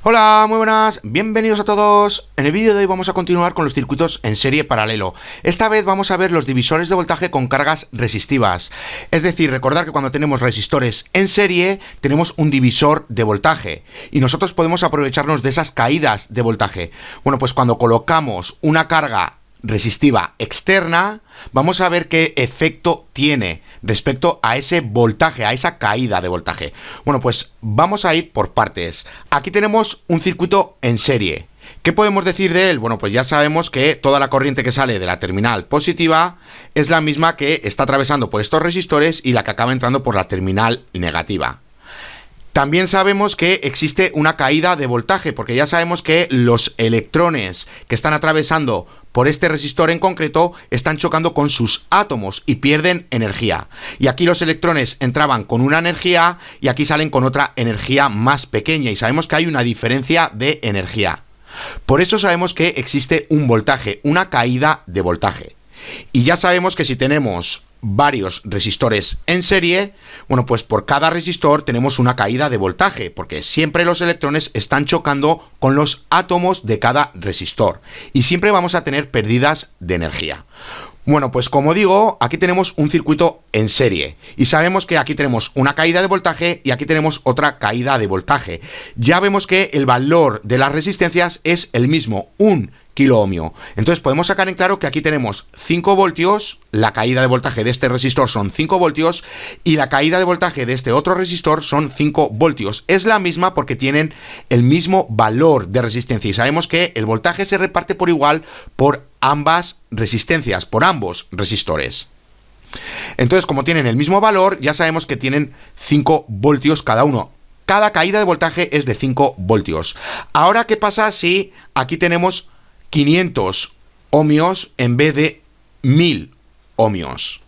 Hola, muy buenas, bienvenidos a todos. En el vídeo de hoy vamos a continuar con los circuitos en serie paralelo. Esta vez vamos a ver los divisores de voltaje con cargas resistivas. Es decir, recordar que cuando tenemos resistores en serie, tenemos un divisor de voltaje. Y nosotros podemos aprovecharnos de esas caídas de voltaje. Bueno, pues cuando colocamos una carga resistiva externa, vamos a ver qué efecto tiene respecto a ese voltaje, a esa caída de voltaje. Bueno, pues vamos a ir por partes. Aquí tenemos un circuito en serie. ¿Qué podemos decir de él? Bueno, pues ya sabemos que toda la corriente que sale de la terminal positiva es la misma que está atravesando por estos resistores y la que acaba entrando por la terminal negativa. También sabemos que existe una caída de voltaje, porque ya sabemos que los electrones que están atravesando por este resistor en concreto están chocando con sus átomos y pierden energía. Y aquí los electrones entraban con una energía y aquí salen con otra energía más pequeña y sabemos que hay una diferencia de energía. Por eso sabemos que existe un voltaje, una caída de voltaje. Y ya sabemos que si tenemos varios resistores en serie, bueno, pues por cada resistor tenemos una caída de voltaje, porque siempre los electrones están chocando con los átomos de cada resistor y siempre vamos a tener pérdidas de energía. Bueno, pues como digo, aquí tenemos un circuito en serie y sabemos que aquí tenemos una caída de voltaje y aquí tenemos otra caída de voltaje. Ya vemos que el valor de las resistencias es el mismo, 1 kiloohmio. Entonces podemos sacar en claro que aquí tenemos 5 voltios, la caída de voltaje de este resistor son 5 voltios y la caída de voltaje de este otro resistor son 5 voltios. Es la misma porque tienen el mismo valor de resistencia y sabemos que el voltaje se reparte por igual por ambas resistencias, por ambos resistores. Entonces, como tienen el mismo valor, ya sabemos que tienen 5 voltios cada uno. Cada caída de voltaje es de 5 voltios. Ahora, ¿qué pasa si aquí tenemos 500 ohmios en vez de 1000 ohmios?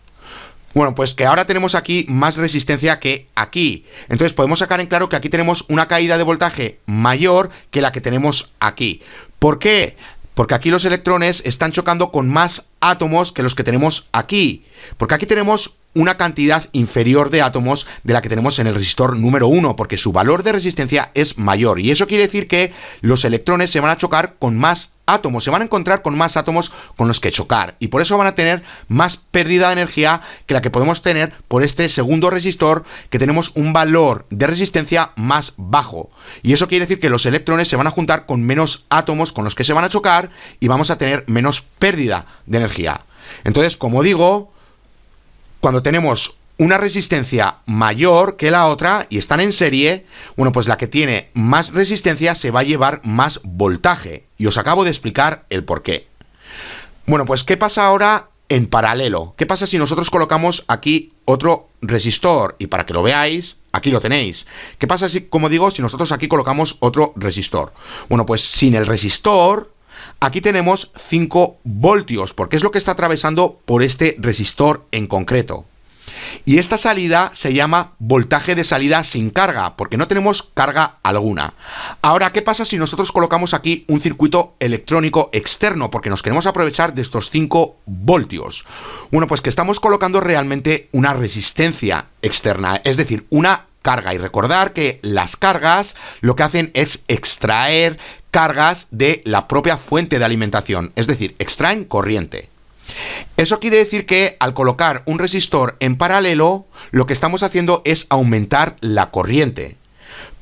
Bueno, pues que ahora tenemos aquí más resistencia que aquí. Entonces podemos sacar en claro que aquí tenemos una caída de voltaje mayor que la que tenemos aquí. ¿Por qué? Porque aquí los electrones están chocando con más átomos que los que tenemos aquí. Porque aquí tenemos una cantidad inferior de átomos de la que tenemos en el resistor número 1, porque su valor de resistencia es mayor. Y eso quiere decir que los electrones se van a chocar con más átomos, se van a encontrar con más átomos con los que chocar. Y por eso van a tener más pérdida de energía que la que podemos tener por este segundo resistor, que tenemos un valor de resistencia más bajo. Y eso quiere decir que los electrones se van a juntar con menos átomos con los que se van a chocar y vamos a tener menos pérdida de energía. Entonces, como digo, cuando tenemos una resistencia mayor que la otra y están en serie, bueno, pues la que tiene más resistencia se va a llevar más voltaje. Y os acabo de explicar el por qué. Bueno, pues ¿qué pasa ahora en paralelo? ¿Qué pasa si nosotros colocamos aquí otro resistor? Y para que lo veáis, aquí lo tenéis. ¿Qué pasa si, como digo, si nosotros aquí colocamos otro resistor? Bueno, pues sin el resistor, aquí tenemos 5 voltios, porque es lo que está atravesando por este resistor en concreto. Y esta salida se llama voltaje de salida sin carga, porque no tenemos carga alguna. Ahora, ¿qué pasa si nosotros colocamos aquí un circuito electrónico externo? Porque nos queremos aprovechar de estos 5 voltios. Bueno, pues que estamos colocando realmente una resistencia externa, es decir, una carga. Y recordar que las cargas lo que hacen es extraer cargas de la propia fuente de alimentación, es decir, extraen corriente. Eso quiere decir que al colocar un resistor en paralelo, lo que estamos haciendo es aumentar la corriente.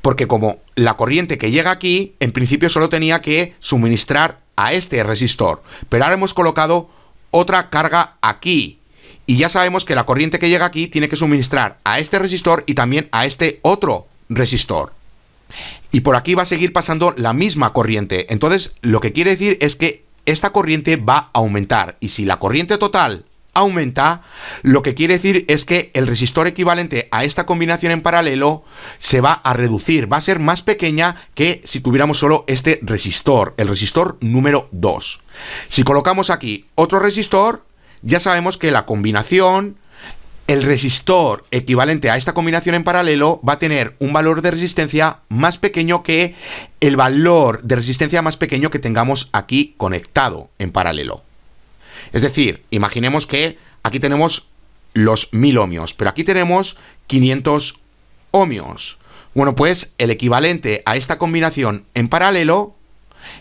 Porque como la corriente que llega aquí, en principio solo tenía que suministrar a este resistor. Pero ahora hemos colocado otra carga aquí. Y ya sabemos que la corriente que llega aquí tiene que suministrar a este resistor y también a este otro resistor. Y por aquí va a seguir pasando la misma corriente. Entonces, lo que quiere decir es que esta corriente va a aumentar, y si la corriente total aumenta, lo que quiere decir es que el resistor equivalente a esta combinación en paralelo se va a reducir, va a ser más pequeña que si tuviéramos solo este resistor, el resistor número 2. Si colocamos aquí otro resistor, ya sabemos que la combinación, el resistor equivalente a esta combinación en paralelo va a tener un valor de resistencia más pequeño que el valor de resistencia más pequeño que tengamos aquí conectado en paralelo. Es decir, imaginemos que aquí tenemos los 1000 ohmios, pero aquí tenemos 500 ohmios. Bueno, pues el equivalente a esta combinación en paralelo,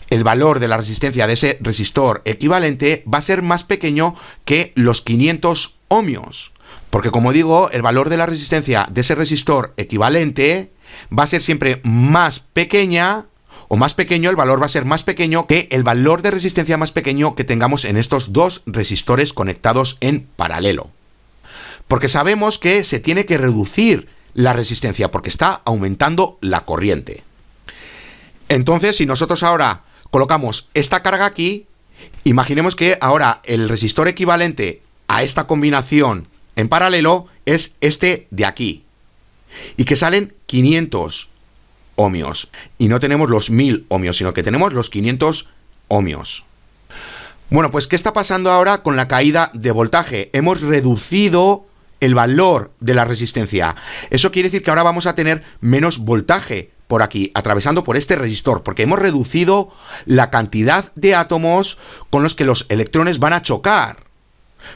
el valor de la resistencia de ese resistor equivalente va a ser más pequeño que los 500 ohmios. Porque como digo, el valor de la resistencia de ese resistor equivalente va a ser siempre más pequeña, o más pequeño, el valor va a ser más pequeño que el valor de resistencia más pequeño que tengamos en estos dos resistores conectados en paralelo. Porque sabemos que se tiene que reducir la resistencia porque está aumentando la corriente. Entonces, si nosotros ahora colocamos esta carga aquí, imaginemos que ahora el resistor equivalente a esta combinación en paralelo es este de aquí, y que salen 500 ohmios, y no tenemos los 1000 ohmios, sino que tenemos los 500 ohmios. Bueno, pues ¿qué está pasando ahora con la caída de voltaje? Hemos reducido el valor de la resistencia. Eso quiere decir que ahora vamos a tener menos voltaje por aquí, atravesando por este resistor, porque hemos reducido la cantidad de átomos con los que los electrones van a chocar,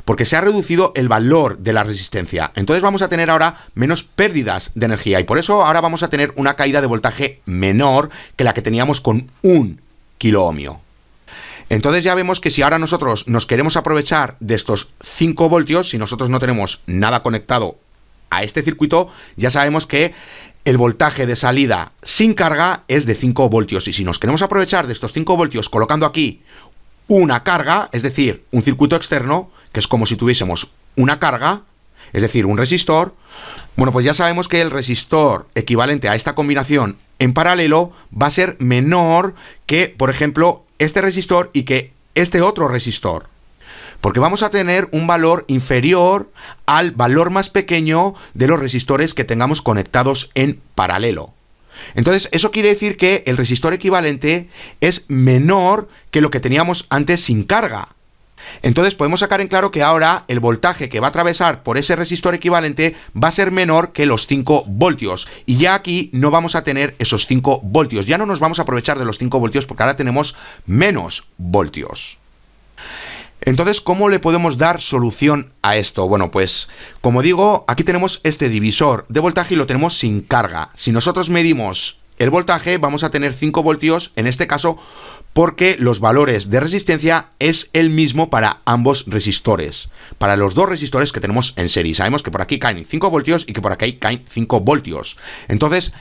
porque se ha reducido el valor de la resistencia. Entonces vamos a tener ahora menos pérdidas de energía, y por eso ahora vamos a tener una caída de voltaje menor que la que teníamos con 1 kiloohmio. Entonces ya vemos que si ahora nosotros nos queremos aprovechar de estos 5 voltios, si nosotros no tenemos nada conectado a este circuito, ya sabemos que el voltaje de salida sin carga es de 5 voltios. Y si nos queremos aprovechar de estos 5 voltios colocando aquí una carga, es decir, un circuito externo, que es como si tuviésemos una carga, es decir, un resistor, bueno, pues ya sabemos que el resistor equivalente a esta combinación en paralelo va a ser menor que, por ejemplo, este resistor y que este otro resistor, porque vamos a tener un valor inferior al valor más pequeño de los resistores que tengamos conectados en paralelo. Entonces, eso quiere decir que el resistor equivalente es menor que lo que teníamos antes sin carga. Entonces podemos sacar en claro que ahora el voltaje que va a atravesar por ese resistor equivalente va a ser menor que los 5 voltios. Y ya aquí no vamos a tener esos 5 voltios. Ya no nos vamos a aprovechar de los 5 voltios porque ahora tenemos menos voltios. Entonces, ¿cómo le podemos dar solución a esto? Bueno, pues, como digo, aquí tenemos este divisor de voltaje y lo tenemos sin carga. Si nosotros medimos el voltaje, vamos a tener 5 voltios, en este caso, porque los valores de resistencia es el mismo para ambos resistores, para los dos resistores que tenemos en serie. Sabemos que por aquí caen 5 voltios y que por aquí caen 5 voltios. Entonces,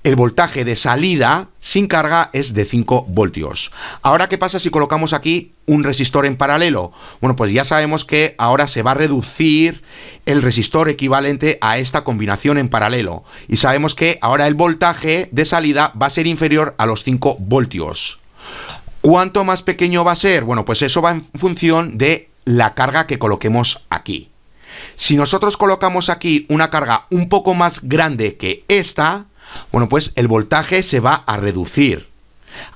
el voltaje de salida sin carga es de 5 voltios. Ahora, ¿qué pasa si colocamos aquí un resistor en paralelo? Bueno, pues ya sabemos que ahora se va a reducir el resistor equivalente a esta combinación en paralelo. Y sabemos que ahora el voltaje de salida va a ser inferior a los 5 voltios. ¿Cuánto más pequeño va a ser? Bueno, pues eso va en función de la carga que coloquemos aquí. Si nosotros colocamos aquí una carga un poco más grande que esta, bueno, pues el voltaje se va a reducir.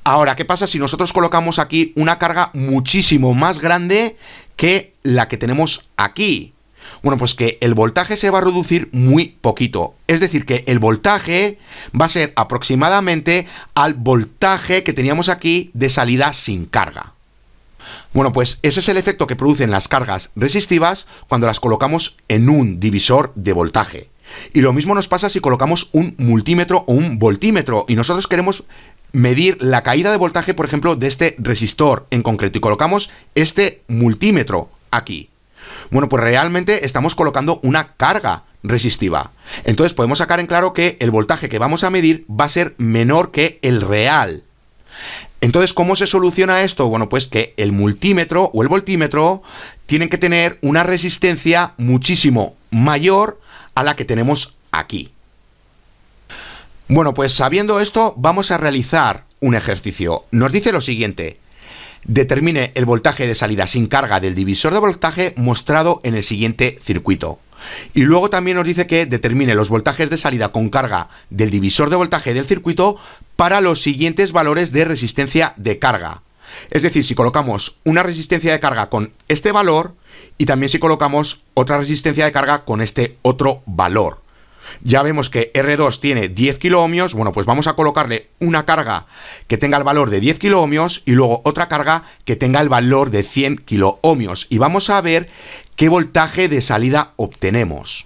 Ahora, ¿qué pasa si nosotros colocamos aquí una carga muchísimo más grande que la que tenemos aquí? Bueno, pues que el voltaje se va a reducir muy poquito. Es decir, que el voltaje va a ser aproximadamente al voltaje que teníamos aquí de salida sin carga. Bueno, pues ese es el efecto que producen las cargas resistivas cuando las colocamos en un divisor de voltaje. Y lo mismo nos pasa si colocamos un multímetro o un voltímetro y nosotros queremos medir la caída de voltaje, por ejemplo, de este resistor en concreto y colocamos este multímetro aquí. Bueno, pues realmente estamos colocando una carga resistiva. Entonces podemos sacar en claro que el voltaje que vamos a medir va a ser menor que el real. Entonces, ¿cómo se soluciona esto? Bueno, pues que el multímetro o el voltímetro tienen que tener una resistencia muchísimo mayor a la que tenemos aquí. Bueno, pues sabiendo esto, vamos a realizar un ejercicio. Nos dice lo siguiente: determine el voltaje de salida sin carga del divisor de voltaje mostrado en el siguiente circuito. Y luego también nos dice que determine los voltajes de salida con carga del divisor de voltaje del circuito para los siguientes valores de resistencia de carga. Es decir, si colocamos una resistencia de carga con este valor y también si colocamos otra resistencia de carga con este otro valor. Ya vemos que R2 tiene 10 kiloohmios, bueno, pues vamos a colocarle una carga que tenga el valor de 10 kiloohmios y luego otra carga que tenga el valor de 100 kiloohmios. Y vamos a ver qué voltaje de salida obtenemos.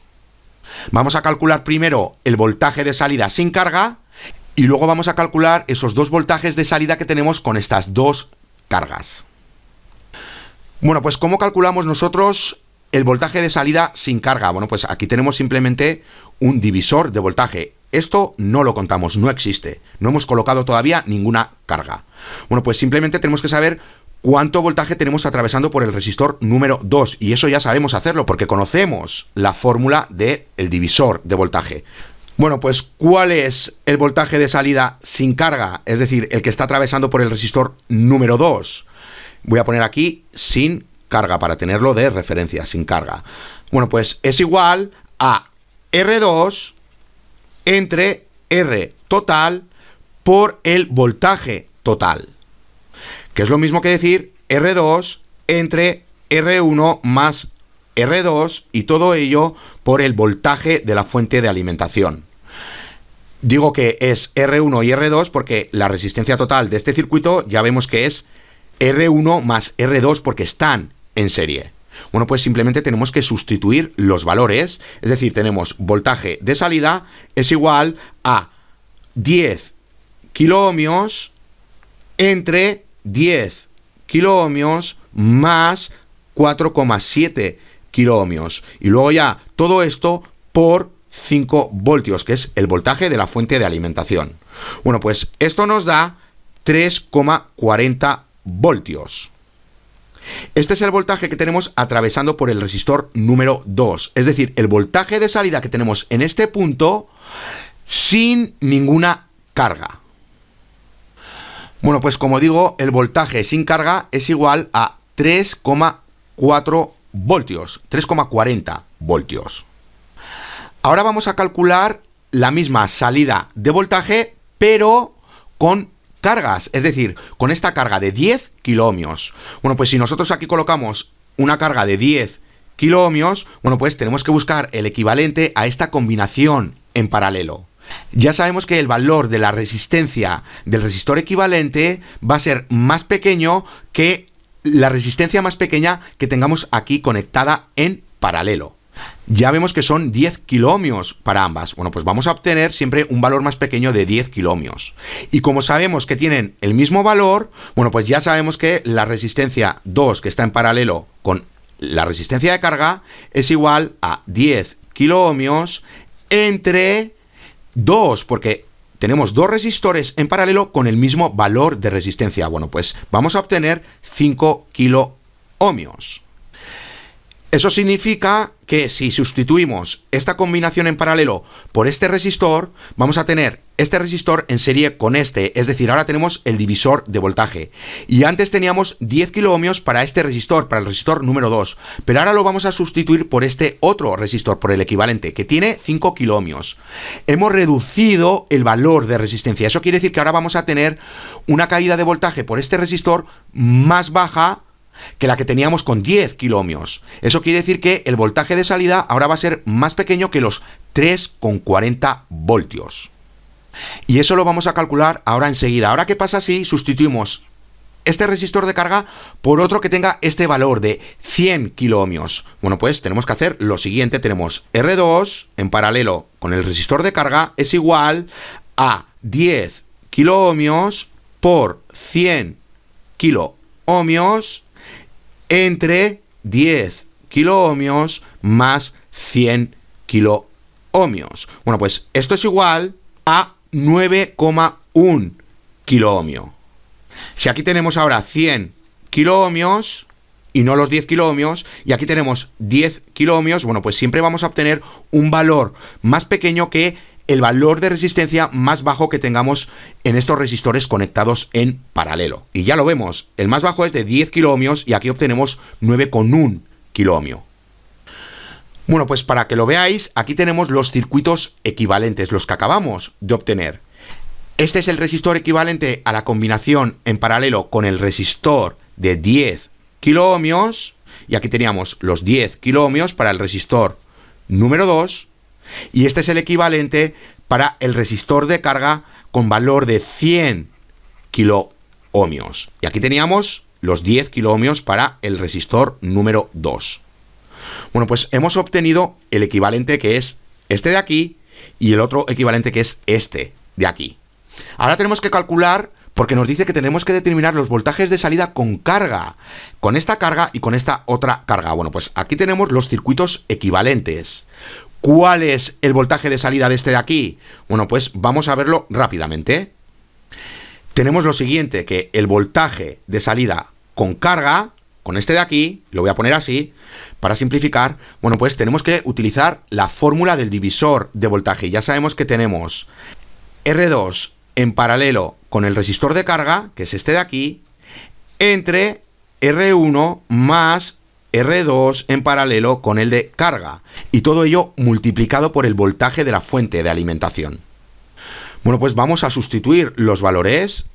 Vamos a calcular primero el voltaje de salida sin carga y luego vamos a calcular esos dos voltajes de salida que tenemos con estas dos cargas. Bueno, pues ¿cómo calculamos nosotros el voltaje de salida sin carga? Bueno, pues aquí tenemos simplemente un divisor de voltaje. Esto no lo contamos, no existe. No hemos colocado todavía ninguna carga. Bueno, pues simplemente tenemos que saber cuánto voltaje tenemos atravesando por el resistor número 2. Y eso ya sabemos hacerlo porque conocemos la fórmula del divisor de voltaje. Bueno, pues ¿cuál es el voltaje de salida sin carga? Es decir, el que está atravesando por el resistor número 2. Voy a poner aquí sin carga para tenerlo de referencia, sin carga. Bueno, pues es igual a R2 entre R total por el voltaje total, que es lo mismo que decir R2 entre R1 más R2 y todo ello por el voltaje de la fuente de alimentación. Digo que es R1 y R2 porque la resistencia total de este circuito ya vemos que es R1 más R2 porque están en serie. Bueno, pues simplemente tenemos que sustituir los valores, es decir, tenemos voltaje de salida es igual a 10 kiloohmios entre 10 kiloohmios más 4,7 kiloohmios. Y luego ya todo esto por 5 voltios, que es el voltaje de la fuente de alimentación. Bueno, pues esto nos da 3,40 voltios. Este es el voltaje que tenemos atravesando por el resistor número 2, es decir, el voltaje de salida que tenemos en este punto sin ninguna carga. Bueno, pues como digo, el voltaje sin carga es igual a 3,4 voltios, 3,40 voltios. Ahora vamos a calcular la misma salida de voltaje, pero con cargas, es decir, con esta carga de 10 kiloohmios. Bueno, pues si nosotros aquí colocamos una carga de 10 kiloohmios, bueno, pues tenemos que buscar el equivalente a esta combinación en paralelo. Ya sabemos que el valor de la resistencia del resistor equivalente va a ser más pequeño que la resistencia más pequeña que tengamos aquí conectada en paralelo. Ya vemos que son 10 kiloohmios para ambas. Bueno, pues vamos a obtener siempre un valor más pequeño de 10 kiloohmios. Y como sabemos que tienen el mismo valor, bueno, pues ya sabemos que la resistencia 2 que está en paralelo con la resistencia de carga es igual a 10 kiloohmios entre 2, porque tenemos dos resistores en paralelo con el mismo valor de resistencia. Bueno, pues vamos a obtener 5 kiloohmios. Eso significa que si sustituimos esta combinación en paralelo por este resistor, vamos a tener este resistor en serie con este, es decir, ahora tenemos el divisor de voltaje. Y antes teníamos 10 kiloohmios para este resistor, para el resistor número 2, pero ahora lo vamos a sustituir por este otro resistor, por el equivalente, que tiene 5 kiloohmios. Hemos reducido el valor de resistencia, eso quiere decir que ahora vamos a tener una caída de voltaje por este resistor más baja que la que teníamos con 10 kiloohmios. Eso quiere decir que el voltaje de salida ahora va a ser más pequeño que los 3,40 voltios. Y eso lo vamos a calcular ahora enseguida. Ahora, ¿qué pasa si sustituimos este resistor de carga por otro que tenga este valor de 100 kiloohmios? Bueno, pues tenemos que hacer lo siguiente. Tenemos R2 en paralelo con el resistor de carga es igual a 10 kiloohmios por 100 kiloohmios entre 10 kiloohmios más 100 kiloohmios. Bueno, pues esto es igual a 9,1 kiloohmio. Si aquí tenemos ahora 100 kiloohmios y no los 10 kiloohmios, y aquí tenemos 10 kiloohmios, bueno, pues siempre vamos a obtener un valor más pequeño que el valor de resistencia más bajo que tengamos en estos resistores conectados en paralelo. Y ya lo vemos, el más bajo es de 10 kiloohmios y aquí obtenemos 9,1 kiloohmio. Bueno, pues para que lo veáis, aquí tenemos los circuitos equivalentes, los que acabamos de obtener. Este es el resistor equivalente a la combinación en paralelo con el resistor de 10 kiloohmios, y aquí teníamos los 10 kiloohmios para el resistor número 2, y este es el equivalente para el resistor de carga con valor de 100 kiloohmios. Y aquí teníamos los 10 kiloohmios para el resistor número 2. Bueno, pues hemos obtenido el equivalente que es este de aquí y el otro equivalente que es este de aquí. Ahora tenemos que calcular, porque nos dice que tenemos que determinar los voltajes de salida con carga, con esta carga y con esta otra carga. Bueno, pues aquí tenemos los circuitos equivalentes. ¿Cuál es el voltaje de salida de este de aquí? Bueno, pues vamos a verlo rápidamente. Tenemos lo siguiente, que el voltaje de salida con carga, con este de aquí, lo voy a poner así, para simplificar, bueno, pues tenemos que utilizar la fórmula del divisor de voltaje. Ya sabemos que tenemos R2 en paralelo con el resistor de carga, que es este de aquí, entre R1 más R2 en paralelo con el de carga, y todo ello multiplicado por el voltaje de la fuente de alimentación. Bueno, pues vamos a sustituir los valores,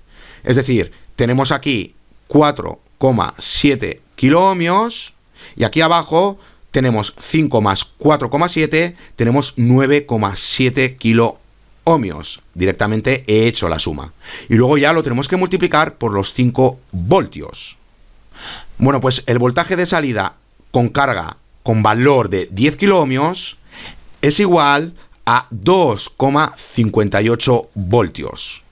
es decir, tenemos aquí 4,7 kiloohmios, y aquí abajo tenemos 5 más 4,7, tenemos 9,7 kiloohmios. Directamente he hecho la suma. Y luego ya lo tenemos que multiplicar por los 5 voltios. Bueno, pues el voltaje de salida con carga con valor de 10 kiloohmios es igual a 2,58 voltios.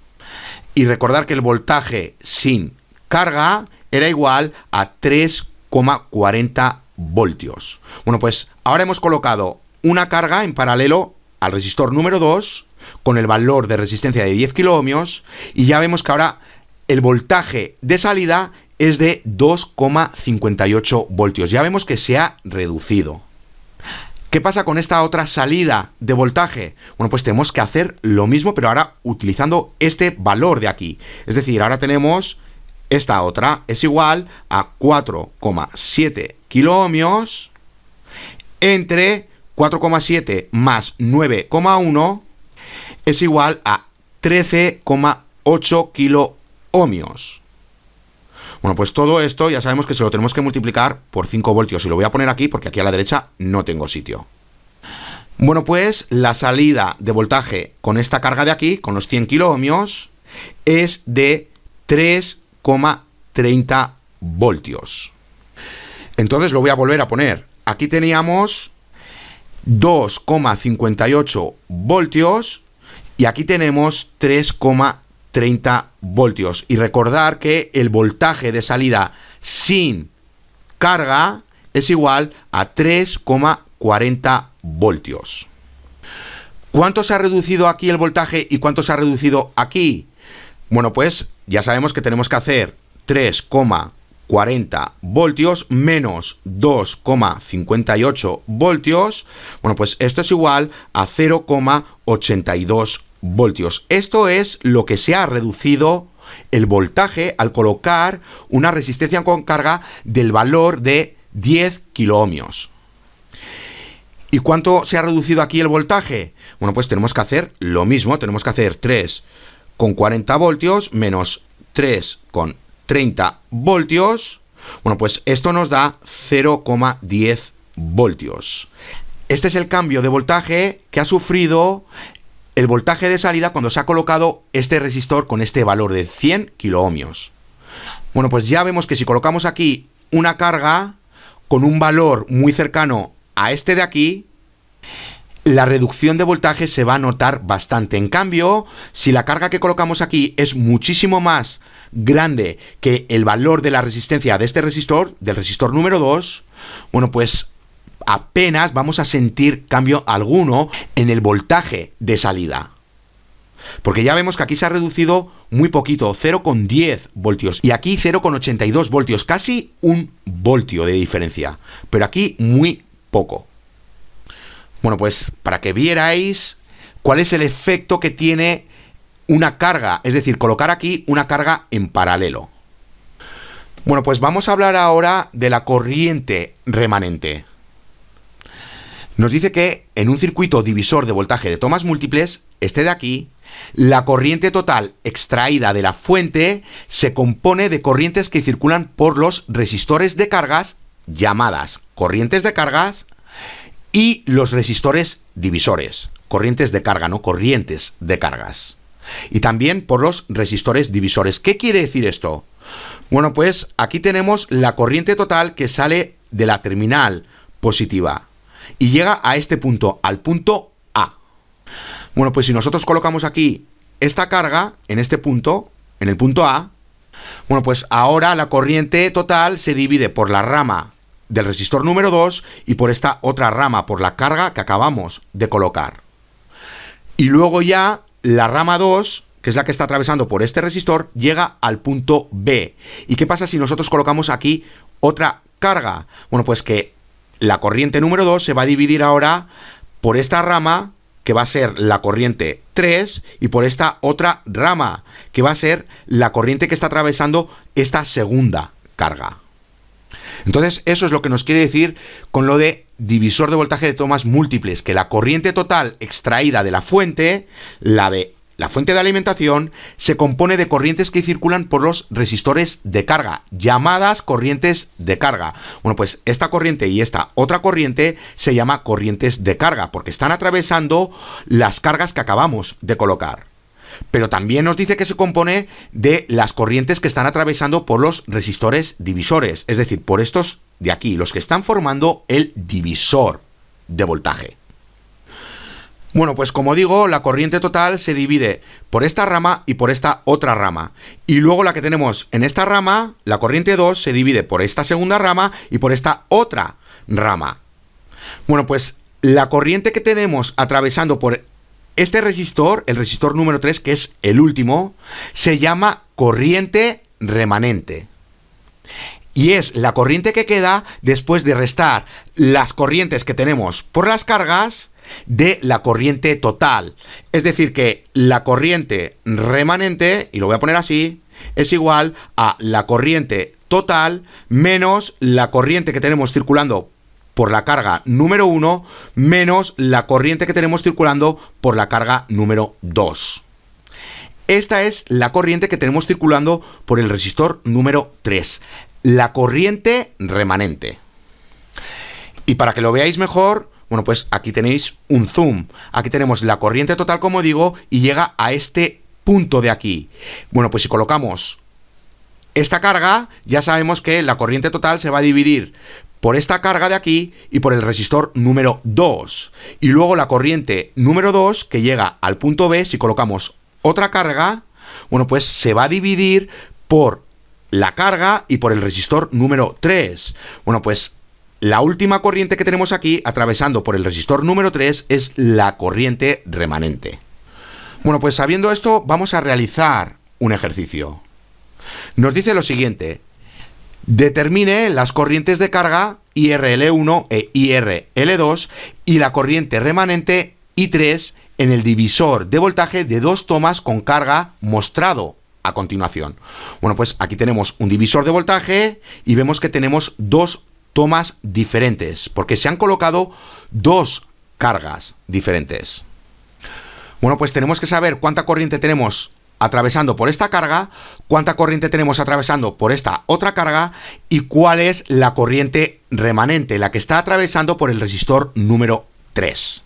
Y recordar que el voltaje sin carga era igual a 3,40 voltios. Bueno, pues ahora hemos colocado una carga en paralelo al resistor número 2 con el valor de resistencia de 10 kiloohmios, y ya vemos que ahora el voltaje de salida es de 2,58 voltios. Ya vemos que se ha reducido. ¿Qué pasa con esta otra salida de voltaje? Bueno, pues tenemos que hacer lo mismo, pero ahora utilizando este valor de aquí. Es decir, ahora tenemos esta otra, es igual a 4,7 kiloohmios entre 4,7 más 9,1 es igual a 13,8 kiloohmios. Bueno, pues todo esto ya sabemos que se lo tenemos que multiplicar por 5 voltios. Y lo voy a poner aquí porque aquí a la derecha no tengo sitio. Bueno, pues la salida de voltaje con esta carga de aquí, con los 100 kiloohmios, es de 3,30 voltios. Entonces lo voy a volver a poner. Aquí teníamos 2,58 voltios y aquí tenemos 3,30 voltios. Y recordar que el voltaje de salida sin carga es igual a 3,40 voltios. ¿Cuánto se ha reducido aquí el voltaje y cuánto se ha reducido aquí? Bueno, pues ya sabemos que tenemos que hacer 3,40 voltios menos 2,58 voltios. Bueno, pues esto es igual a 0,82 voltios. Esto es lo que se ha reducido el voltaje al colocar una resistencia con carga del valor de 10 kiloohmios. ¿Y cuánto se ha reducido aquí el voltaje? Bueno, pues tenemos que hacer lo mismo. Tenemos que hacer 3,40 voltios menos 3,30 voltios. Bueno, pues esto nos da 0,10 voltios. Este es el cambio de voltaje que ha sufrido el voltaje de salida cuando se ha colocado este resistor con este valor de 100 kiloohmios. Bueno, pues ya vemos que si colocamos aquí una carga con un valor muy cercano a este de aquí, la reducción de voltaje se va a notar bastante. En cambio, si la carga que colocamos aquí es muchísimo más grande que el valor de la resistencia de este resistor, del resistor número 2, bueno, pues apenas vamos a sentir cambio alguno en el voltaje de salida. Porque ya vemos que aquí se ha reducido muy poquito, 0,10 voltios. Y aquí 0,82 voltios, casi un voltio de diferencia. Pero aquí muy poco. Bueno, pues para que vierais cuál es el efecto que tiene una carga, es decir, colocar aquí una carga en paralelo. Bueno, pues vamos a hablar ahora de la corriente remanente. Nos dice que en un circuito divisor de voltaje de tomas múltiples, este de aquí, la corriente total extraída de la fuente se compone de corrientes que circulan por los resistores de cargas, llamadas corrientes de cargas, y los resistores divisores, corrientes de carga, no corrientes de cargas. Y también por los resistores divisores. ¿Qué quiere decir esto? Bueno, pues aquí tenemos la corriente total que sale de la terminal positiva y llega a este punto, al punto Bueno, pues si nosotros colocamos aquí esta carga en este punto, en el punto A, bueno, pues ahora la corriente total se divide por la rama del resistor número 2 y por esta otra rama, por la carga que acabamos de colocar. Y luego ya la rama 2, que es la que está atravesando por este resistor, llega al punto B. ¿Y qué pasa si nosotros colocamos aquí otra carga? Bueno, pues que la corriente número 2 se va a dividir ahora por esta rama, que va a ser la corriente 3, y por esta otra rama, que va a ser la corriente que está atravesando esta segunda carga. Entonces, eso es lo que nos quiere decir con lo de divisor de voltaje de tomas múltiples, que la corriente total extraída de la fuente, la de la fuente de alimentación, se compone de corrientes que circulan por los resistores de carga, llamadas corrientes de carga. Bueno, pues esta corriente y esta otra corriente se llama corrientes de carga, porque están atravesando las cargas que acabamos de colocar. Pero también nos dice que se compone de las corrientes que están atravesando por los resistores divisores, es decir, por estos de aquí, los que están formando el divisor de voltaje. Bueno, pues como digo, la corriente total se divide por esta rama y por esta otra rama. Y luego la que tenemos en esta rama, la corriente 2, se divide por esta segunda rama y por esta otra rama. Bueno, pues la corriente que tenemos atravesando por este resistor, el resistor número 3, que es el último, se llama corriente remanente. Y es la corriente que queda después de restar las corrientes que tenemos por las cargas de la corriente total. Es decir, que la corriente remanente, y lo voy a poner así, es igual a la corriente total menos la corriente que tenemos circulando por la carga número 1 menos la corriente que tenemos circulando por la carga número 2. Esta es la corriente que tenemos circulando por el resistor número 3, la corriente remanente. Y para que lo veáis mejor, bueno, pues aquí tenéis un zoom. Aquí tenemos la corriente total, como digo, y llega a este punto de aquí. Bueno, pues si colocamos esta carga, ya sabemos que la corriente total se va a dividir por esta carga de aquí y por el resistor número 2. Y luego la corriente número 2, que llega al punto B, si colocamos otra carga, bueno, pues se va a dividir por la carga y por el resistor número 3. Bueno, pues la última corriente que tenemos aquí, atravesando por el resistor número 3, es la corriente remanente. Bueno, pues sabiendo esto, vamos a realizar un ejercicio. Nos dice lo siguiente: determine las corrientes de carga IRL1 e IRL2 y la corriente remanente I3 en el divisor de voltaje de dos tomas con carga mostrado a continuación. Bueno, pues aquí tenemos un divisor de voltaje y vemos que tenemos dos tomas diferentes, porque se han colocado dos cargas diferentes. Bueno, pues tenemos que saber cuánta corriente tenemos atravesando por esta carga, cuánta corriente tenemos atravesando por esta otra carga y cuál es la corriente remanente, la que está atravesando por el resistor número 3.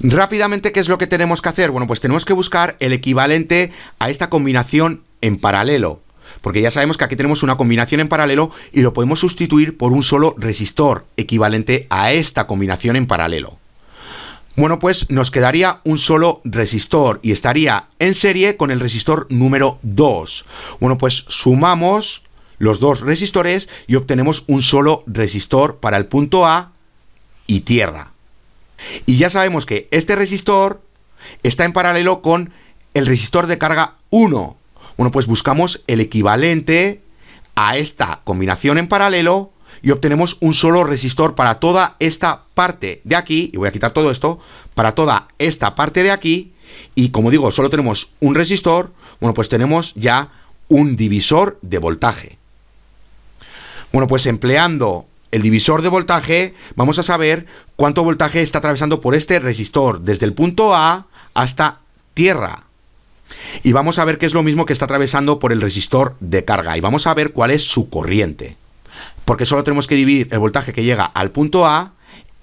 Rápidamente, ¿qué es lo que tenemos que hacer? Bueno, pues tenemos que buscar el equivalente a esta combinación en paralelo, porque ya sabemos que aquí tenemos una combinación en paralelo y lo podemos sustituir por un solo resistor equivalente a esta combinación en paralelo. Bueno, pues nos quedaría un solo resistor y estaría en serie con el resistor número 2. Bueno, pues sumamos los dos resistores y obtenemos un solo resistor para el punto A y tierra. Y ya sabemos que este resistor está en paralelo con el resistor de carga 1. Bueno, pues buscamos el equivalente a esta combinación en paralelo y obtenemos un solo resistor para toda esta parte de aquí, y voy a quitar todo esto, para toda esta parte de aquí, y como digo, solo tenemos un resistor, bueno, pues tenemos ya un divisor de voltaje. Bueno, pues empleando el divisor de voltaje, vamos a saber cuánto voltaje está atravesando por este resistor, desde el punto A hasta tierra. Y vamos a ver qué es lo mismo que está atravesando por el resistor de carga, y vamos a ver cuál es su corriente. Porque solo tenemos que dividir el voltaje que llega al punto A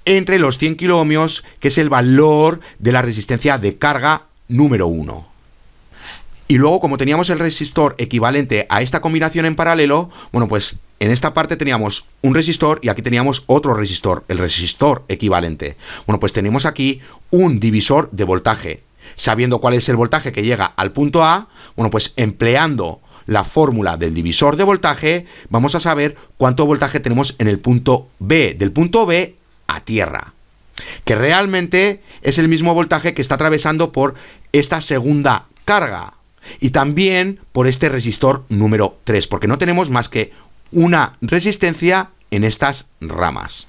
entre los 100 kiloohmios, que es el valor de la resistencia de carga número 1. Y luego, como teníamos el resistor equivalente a esta combinación en paralelo, bueno, pues en esta parte teníamos un resistor y aquí teníamos otro resistor, el resistor equivalente. Bueno, pues tenemos aquí un divisor de voltaje. Sabiendo cuál es el voltaje que llega al punto A, bueno, pues empleando la fórmula del divisor de voltaje, vamos a saber cuánto voltaje tenemos en el punto B, del punto B a tierra, que realmente es el mismo voltaje que está atravesando por esta segunda carga y también por este resistor número 3, porque no tenemos más que una resistencia en estas ramas.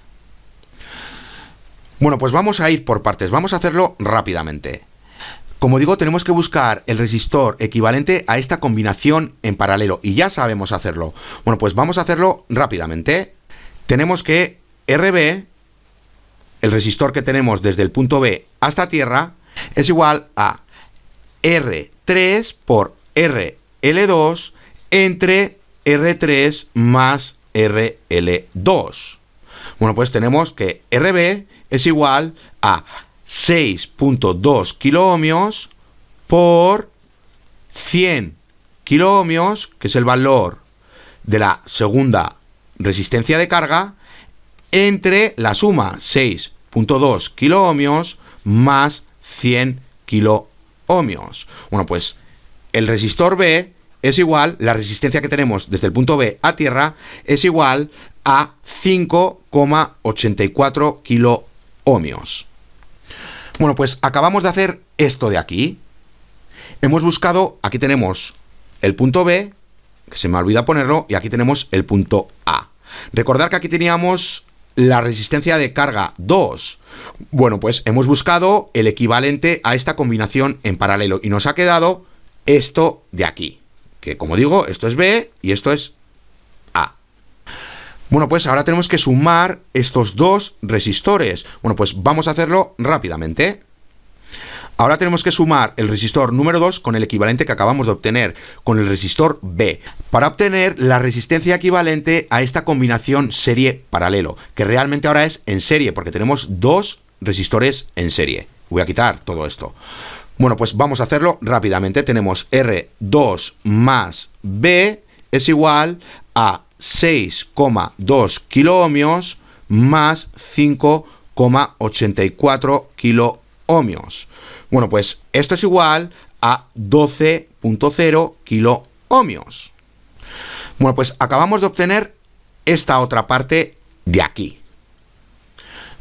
Bueno, pues vamos a ir por partes, vamos a hacerlo rápidamente. Como digo, tenemos que buscar el resistor equivalente a esta combinación en paralelo y ya sabemos hacerlo. Bueno, pues vamos a hacerlo rápidamente. Tenemos que RB, el resistor que tenemos desde el punto B hasta tierra, es igual a R3 por RL2 entre R3 más RL2. Bueno, pues tenemos que RB es igual a 6.2 kiloohmios por 100 kiloohmios, que es el valor de la segunda resistencia de carga, entre la suma 6.2 kiloohmios más 100 kiloohmios. Bueno, pues el resistor B es igual, la resistencia que tenemos desde el punto B a tierra es igual a 5,84 kiloohmios. Bueno, pues acabamos de hacer esto de aquí. Hemos buscado, aquí tenemos el punto B, que se me olvida ponerlo, y aquí tenemos el punto A. Recordar que aquí teníamos la resistencia de carga 2. Bueno, pues hemos buscado el equivalente a esta combinación en paralelo y nos ha quedado esto de aquí, que como digo, esto es B y esto es A. Bueno, pues ahora tenemos que sumar estos dos resistores. Bueno, pues vamos a hacerlo rápidamente. Ahora tenemos que sumar el resistor número 2 con el equivalente que acabamos de obtener, con el resistor B, para obtener la resistencia equivalente a esta combinación serie paralelo, que realmente ahora es en serie, porque tenemos dos resistores en serie. Voy a quitar todo esto. Bueno, pues vamos a hacerlo rápidamente. Tenemos R2 más B es igual a 6,2 kiloohmios más 5,84 kiloohmios. Bueno, pues esto es igual a 12,0 kiloohmios. Bueno, pues acabamos de obtener esta otra parte de aquí.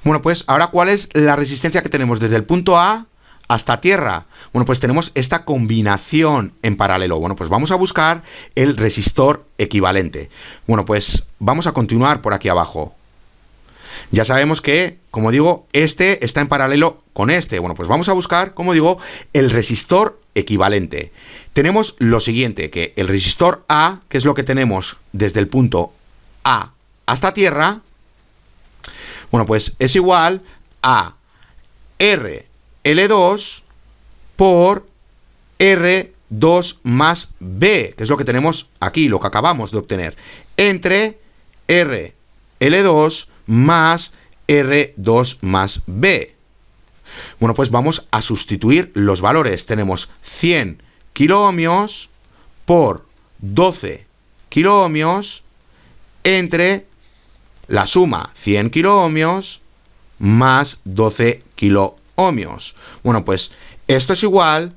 Bueno, pues ahora, ¿cuál es la resistencia que tenemos desde el punto A hasta tierra? Bueno, pues tenemos esta combinación en paralelo. Bueno, pues vamos a buscar el resistor equivalente. Bueno, pues vamos a continuar por aquí abajo. Ya sabemos que, como digo, este está en paralelo con este. Bueno, pues vamos a buscar, como digo, el resistor equivalente. Tenemos lo siguiente, que el resistor A, que es lo que tenemos desde el punto A hasta tierra, bueno, pues es igual a RL2 por R2 más B, que es lo que tenemos aquí, lo que acabamos de obtener, entre RL2 más R2 más B. Bueno, pues vamos a sustituir los valores. Tenemos 100 kiloohmios por 12 kiloohmios entre la suma 100 kiloohmios más 12 kiloohmios. Bueno, pues esto es igual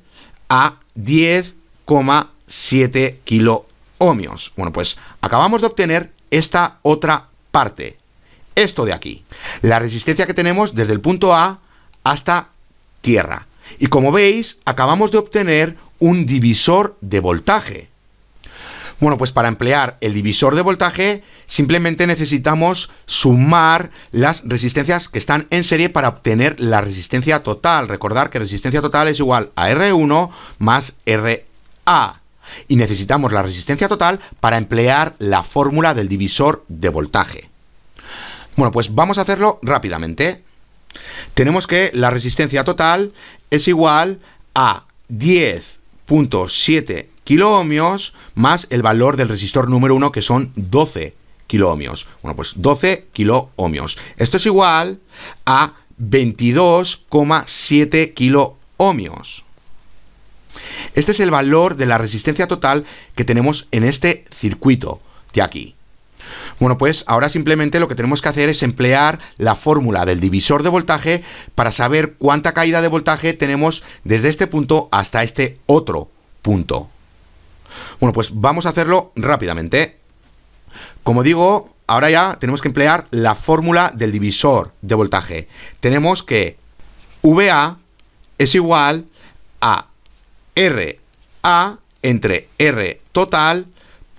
a 10,7 kiloohmios. Bueno, pues acabamos de obtener esta otra parte. Esto de aquí, la resistencia que tenemos desde el punto A hasta tierra. Y como veis, acabamos de obtener un divisor de voltaje. Bueno, pues para emplear el divisor de voltaje, simplemente necesitamos sumar las resistencias que están en serie para obtener la resistencia total. Recordar que resistencia total es igual a R1 más RA. Y necesitamos la resistencia total para emplear la fórmula del divisor de voltaje. Bueno, pues vamos a hacerlo rápidamente. Tenemos que la resistencia total es igual a 10,7 kiloohmios más el valor del resistor número 1, que son 12 kiloohmios. Bueno, pues 12 kiloohmios. Esto es igual a 22,7 kiloohmios. Este es el valor de la resistencia total que tenemos en este circuito de aquí. Bueno, pues ahora simplemente lo que tenemos que hacer es emplear la fórmula del divisor de voltaje para saber cuánta caída de voltaje tenemos desde este punto hasta este otro punto. Bueno, pues vamos a hacerlo rápidamente. Como digo, ahora ya tenemos que emplear la fórmula del divisor de voltaje. Tenemos que VA es igual a RA entre R total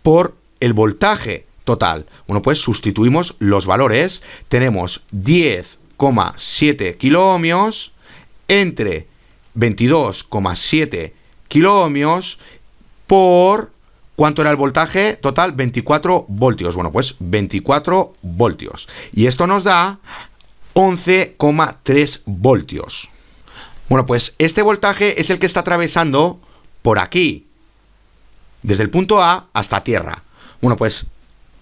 por el voltaje total. Bueno, pues sustituimos los valores. Tenemos 10,7 kiloohmios entre 22,7 kiloohmios por... ¿Cuánto era el voltaje total? 24 voltios. Bueno, pues 24 voltios. Y esto nos da 11,3 voltios. Bueno, pues este voltaje es el que está atravesando por aquí, desde el punto A hasta tierra. Bueno, pues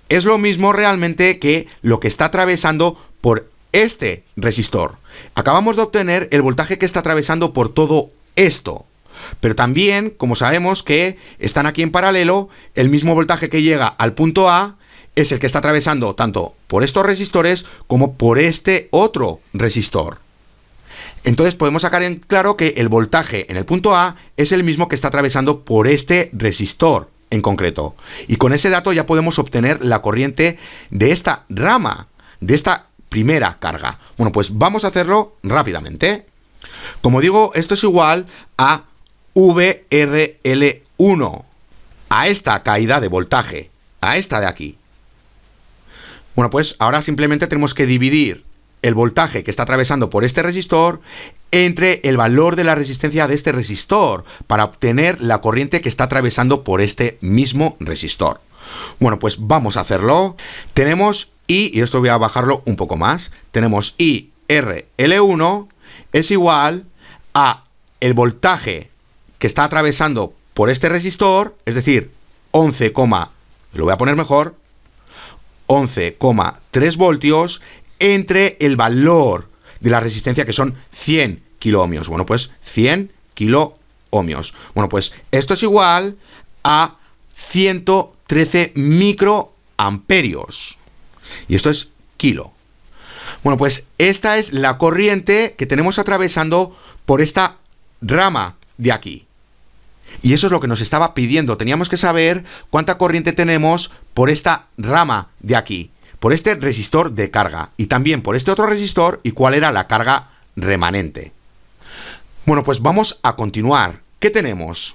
es lo mismo realmente que lo que está atravesando por este resistor. Acabamos de obtener el voltaje que está atravesando por todo esto. Pero también, como sabemos que están aquí en paralelo, el mismo voltaje que llega al punto A es el que está atravesando tanto por estos resistores como por este otro resistor. Entonces podemos sacar en claro que el voltaje en el punto A es el mismo que está atravesando por este resistor en concreto. Y con ese dato ya podemos obtener la corriente de esta rama, de esta primera carga. Bueno, pues vamos a hacerlo rápidamente. Como digo, esto es igual a VRL1, a esta caída de voltaje, a esta de aquí. Bueno, pues ahora simplemente tenemos que dividir el voltaje que está atravesando por este resistor entre el valor de la resistencia de este resistor para obtener la corriente que está atravesando por este mismo resistor. Bueno, pues vamos a hacerlo. Tenemos y esto voy a bajarlo un poco más, tenemos IRL1 es igual a el voltaje que está atravesando por este resistor, es decir, 11, lo voy a poner mejor, 11,3 voltios entre el valor de la resistencia que son 100 kiloohmios. Bueno, pues 100 kiloohmios. Bueno, pues esto es igual a 113 microamperios. Y esto es kilo. Bueno, pues esta es la corriente que tenemos atravesando por esta rama de aquí. Y eso es lo que nos estaba pidiendo. Teníamos que saber cuánta corriente tenemos por esta rama de aquí, por este resistor de carga y también por este otro resistor y cuál era la carga remanente. Bueno, pues vamos a continuar. ¿Qué tenemos?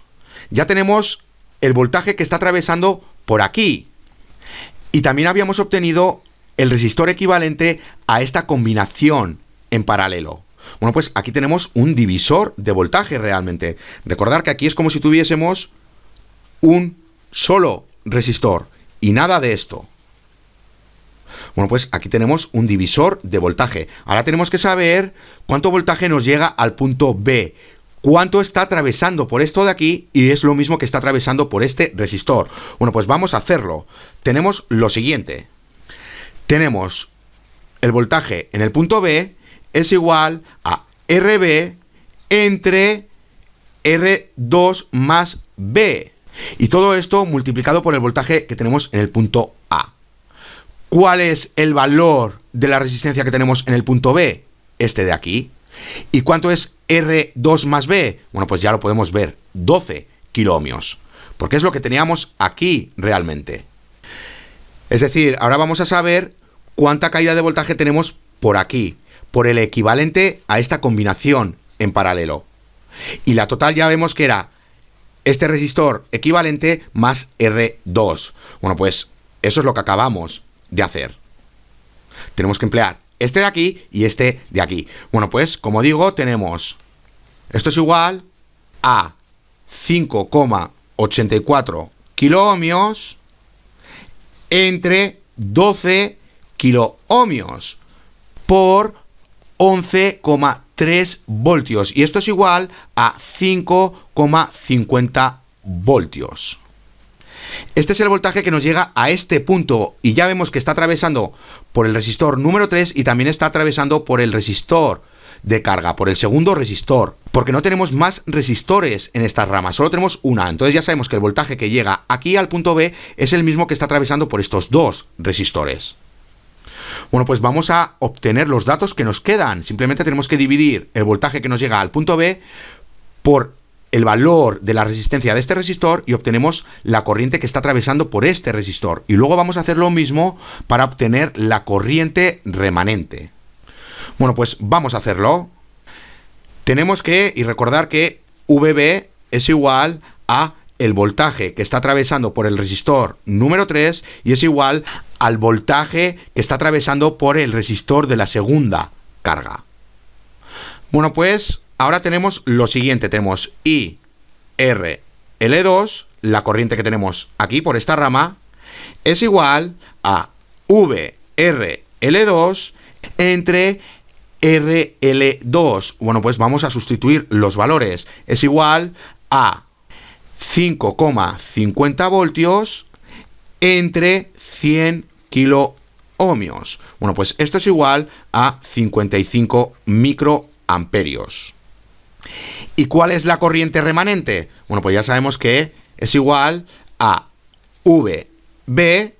Ya tenemos el voltaje que está atravesando por aquí. Y también habíamos obtenido el resistor equivalente a esta combinación en paralelo. Bueno, pues aquí tenemos un divisor de voltaje realmente. Recordar que aquí es como si tuviésemos un solo resistor y nada de esto. Bueno, pues aquí tenemos un divisor de voltaje. Ahora tenemos que saber cuánto voltaje nos llega al punto B. Cuánto está atravesando por esto de aquí y es lo mismo que está atravesando por este resistor. Bueno, pues vamos a hacerlo. Tenemos lo siguiente. Tenemos el voltaje en el punto B es igual a RB entre R2 más B. Y todo esto multiplicado por el voltaje que tenemos en el punto A. ¿Cuál es el valor de la resistencia que tenemos en el punto B? Este de aquí. ¿Y cuánto es R2 más B? Bueno, pues ya lo podemos ver. 12 kiloohmios. Porque es lo que teníamos aquí realmente. Es decir, ahora vamos a saber cuánta caída de voltaje tenemos por aquí, por el equivalente a esta combinación en paralelo. Y la total ya vemos que era este resistor equivalente más R2. Bueno, pues eso es lo que acabamos de hacer. Tenemos que emplear este de aquí y este de aquí. Bueno, pues como digo, tenemos esto es igual a 5,84 kiloohmios entre 12 kiloohmios por 11,3 voltios. Y esto es igual a 5,50 voltios. Este es el voltaje que nos llega a este punto y ya vemos que está atravesando por el resistor número 3 y también está atravesando por el resistor de carga, por el segundo resistor, porque no tenemos más resistores en esta rama, solo tenemos una. Entonces ya sabemos que el voltaje que llega aquí al punto B es el mismo que está atravesando por estos dos resistores. Bueno, pues vamos a obtener los datos que nos quedan. Simplemente tenemos que dividir el voltaje que nos llega al punto B por el valor de la resistencia de este resistor y obtenemos la corriente que está atravesando por este resistor. Y luego vamos a hacer lo mismo para obtener la corriente remanente. Bueno, pues vamos a hacerlo. Tenemos que, y recordar que VB es igual a el voltaje que está atravesando por el resistor número 3 y es igual al voltaje que está atravesando por el resistor de la segunda carga. Bueno, pues ahora tenemos lo siguiente, tenemos IRL2, la corriente que tenemos aquí por esta rama, es igual a VRL2 entre RL2. Bueno, pues vamos a sustituir los valores. Es igual a 5,50 voltios entre 100 kiloohmios. Bueno, pues esto es igual a 55 microamperios. ¿Y cuál es la corriente remanente? Bueno, pues ya sabemos que es igual a VB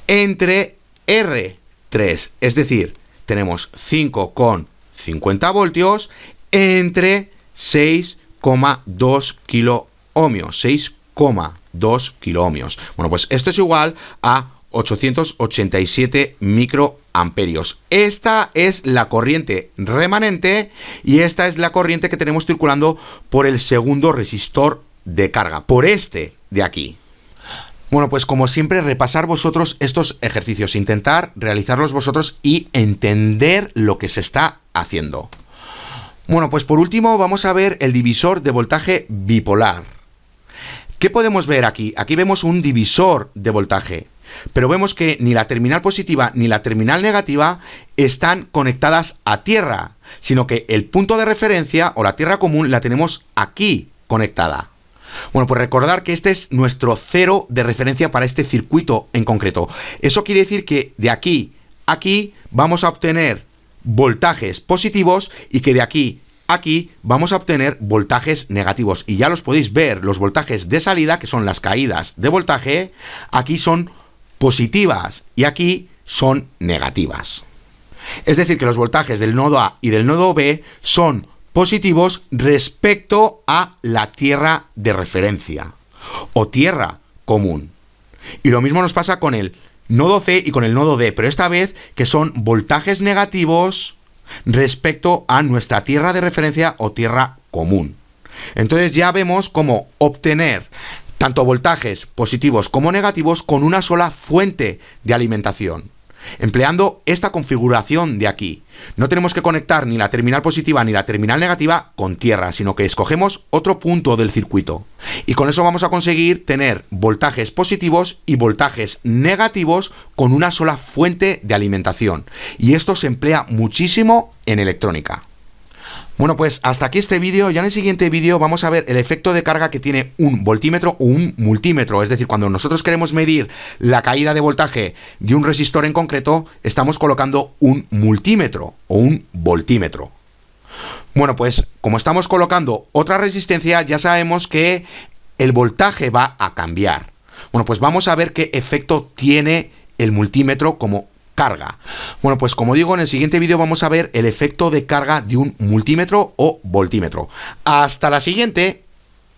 entre R3. Es decir, tenemos 5,50 voltios entre 6,2 kiloohmios. 6,2 kiloohmios. Bueno, pues esto es igual a 887 microamperios. Esta es la corriente remanente y esta es la corriente que tenemos circulando por el segundo resistor de carga, por este de aquí. Bueno, pues como siempre, repasar vosotros estos ejercicios, intentar realizarlos vosotros y entender lo que se está haciendo. Bueno, pues por último vamos a ver el divisor de voltaje bipolar. ¿Qué podemos ver aquí? Aquí vemos un divisor de voltaje. Pero vemos que ni la terminal positiva ni la terminal negativa están conectadas a tierra, sino que el punto de referencia o la tierra común la tenemos aquí conectada. Bueno, pues recordar que este es nuestro cero de referencia para este circuito en concreto. Eso quiere decir que de aquí a aquí vamos a obtener voltajes positivos y que de aquí a aquí vamos a obtener voltajes negativos. Y ya los podéis ver, los voltajes de salida, que son las caídas de voltaje, aquí son positivas y aquí son negativas. Es decir, que los voltajes del nodo A y del nodo B son positivos respecto a la tierra de referencia o tierra común. Y lo mismo nos pasa con el nodo C y con el nodo D, pero esta vez que son voltajes negativos respecto a nuestra tierra de referencia o tierra común. Entonces ya vemos cómo obtener tanto voltajes positivos como negativos con una sola fuente de alimentación, empleando esta configuración de aquí. No tenemos que conectar ni la terminal positiva ni la terminal negativa con tierra, sino que escogemos otro punto del circuito. Y con eso vamos a conseguir tener voltajes positivos y voltajes negativos con una sola fuente de alimentación. Y esto se emplea muchísimo en electrónica. Bueno, pues hasta aquí este vídeo. Ya en el siguiente vídeo vamos a ver el efecto de carga que tiene un voltímetro o un multímetro. Es decir, cuando nosotros queremos medir la caída de voltaje de un resistor en concreto, estamos colocando un multímetro o un voltímetro. Bueno, pues como estamos colocando otra resistencia, ya sabemos que el voltaje va a cambiar. Bueno, pues vamos a ver qué efecto tiene el multímetro como carga. Bueno, pues como digo, en el siguiente vídeo vamos a ver el efecto de carga de un multímetro o voltímetro. Hasta la siguiente.